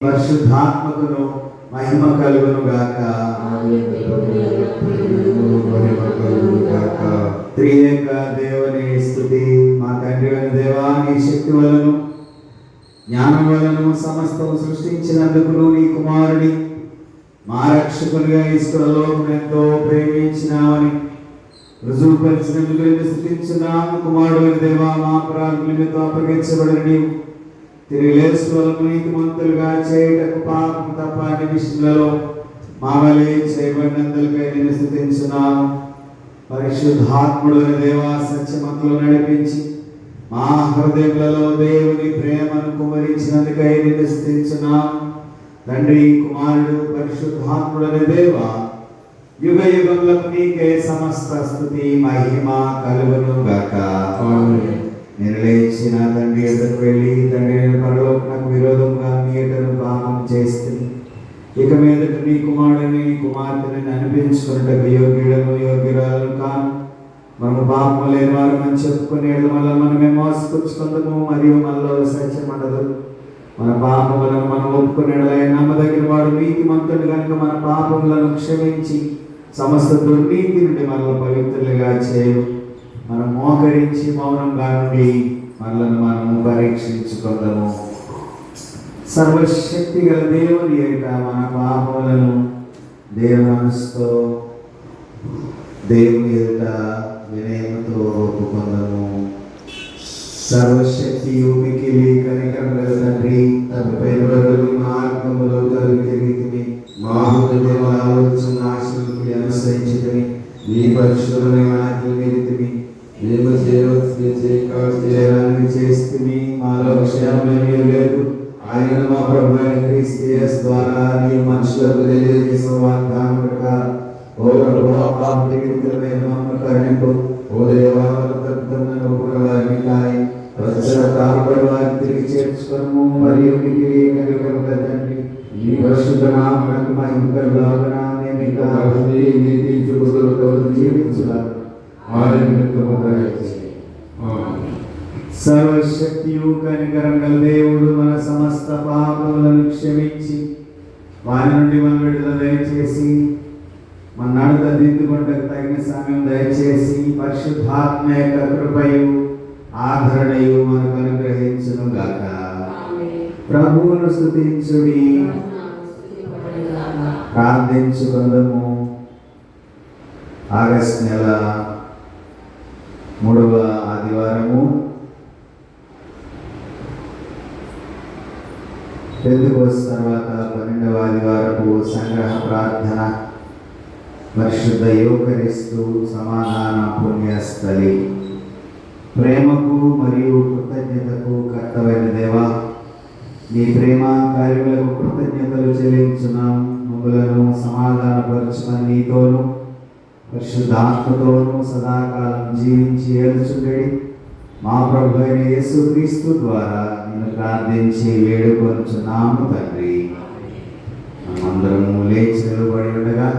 పరిశుద్ధాత్మకును మహిమ కలుగును గాక. త్రియేక దేవుని స్తుతి. మా తండ్రి అయిన దేవా, నీ శక్తి వలన జ్ఞానం వలన సమస్తం సృష్టించినందుకు నీ కుమారుని మా రక్షకునిగా ఈశ్వరలోకం ఎంతో ప్రేమించినావని రుజువుపరిచినందుకు స్తుతించున్నాము. కుమారుడు అయిన దేవా, మా అపరాధముల నిమిత్తం అప్పగించబడిన నీవు తిరిగి లేచుకోవలను నీతిమంతులుగా చేయటకు పాపం తప్ప అన్ని విషయంలో మా వలె చేయబడినందుకై నేను స్తుతించున్నాను. పరిశుద్ధాత్ముడు దేవా, సత్యమంతులు నడిపించి మా హృదయములలో దేవుని ప్రేమను కుమరించినందుకై నేను స్తుతించున్నాను. తండ్రి, కుమారుడు, పరిశుద్ధాత్ముడైన దేవా, యుగ యుగములకు నీకే సమస్త స్తుతి మహిమ కలుగును గాక. నేను లేచిన తండ్రి ఎదురు వెళ్ళి తండ్రి పరలోకమునకు విరోధంగా నీ ఎదురు పాపం చేస్తుంది. ఇక మీదట నీ కుమారుడిని కుమార్తెని అనిపించుకున్నట్టు యోగ్యుడను యోగ్యురాలను కాను. మనము పాపము లేని వారు మనం చెప్పుకునే వల్ల మనమే మోసపుచ్చుకుందాము మరియు మనలో సత్యం ఉండదు. మన పాపములను మనం ఒప్పుకునేలా నమ్మదగిన వాడు నీతిమంతుడు కనుక మన పాపములను క్షమించి సమస్త దుర్నీతి నుండి మనల్ని పవిత్రులుగా చేయు. మనం మోకరించి మౌనంగా నుండి మనలను మనము పరీక్షించుకుందాము. సర్వశక్తి గల దేవుని యొక్క మన పాపములను మనసుతో దేవుని యొక్క వినయంతో ఒప్పుకుందాము. సర్వశక్తి మికిలి కనికరం గల తండ్రి, తనపై మార్గములో తొలగితిమి, మా హృదయ ఆలోచన ఆశలకి అనుసరించితిమి, నీ పరిశుద్ధమైన ఆజ్ఞలు మీరితిమి, మేము చేయడానికి చేస్తుంది. మాలో క్షేమమేమీ లేదు. ఆయన మా ప్రభు అయిన క్రీస్తు యేసు ద్వారా నీ మనుషులకు తెలియజేసిన వాగ్దానం ప్రకారం ఓ ప్రభువా, పాపమైన మమ్మల్ని కరుణింపు. ఓ దేవా, కాపాడు వారిని తిరిగి చేర్చుకోము మరియు మిగిలి తండ్రి ఈ పరిశుద్ధ నామమునకు మహిమ కలుగుగాక. జీవించున్నారు సర్వశక్తియు కనికరం గల దేవుడు మన సమస్త పాపములను క్షమించి వారి నుండి మన విడుదల దయచేసి మన నడత దిద్దుకొంటకు తగిన సమయం దయచేసి పరిశుద్ధాత్మ యొక్క కృపయు ఆదరణయు మనకు అనుగ్రహించును గాక. ప్రభువును స్తుతించుడి, ప్రార్థించుకుందాము. ఆగస్టు నెల 3వ ఆదివారము పెంతెకోస్తు తర్వాత 12వ ఆదివారపు సంగ్రహ ప్రార్థన, పరిశుద్ధ యూకరిస్తు సమాధాన పుణ్యస్థలి. ప్రేమకు మరియు కృతజ్ఞతకు కర్తవైన దేవా, నీ ప్రేమ కార్యములకు కృతజ్ఞతలు చెల్లించున్నాం. మమ్మలను సమాధానపరచుమని నీతోనూ పరిశుద్ధాత్మతోనూ సదాకాలం జీవించి ఏల్చుండెడి మా ప్రభు అయిన యేసుక్రీస్తు ద్వారా నిన్ను ప్రార్థించి వేడుకొనుచున్నాము తండ్రి. మనమందరము లేచి నిలబడి ఉండగా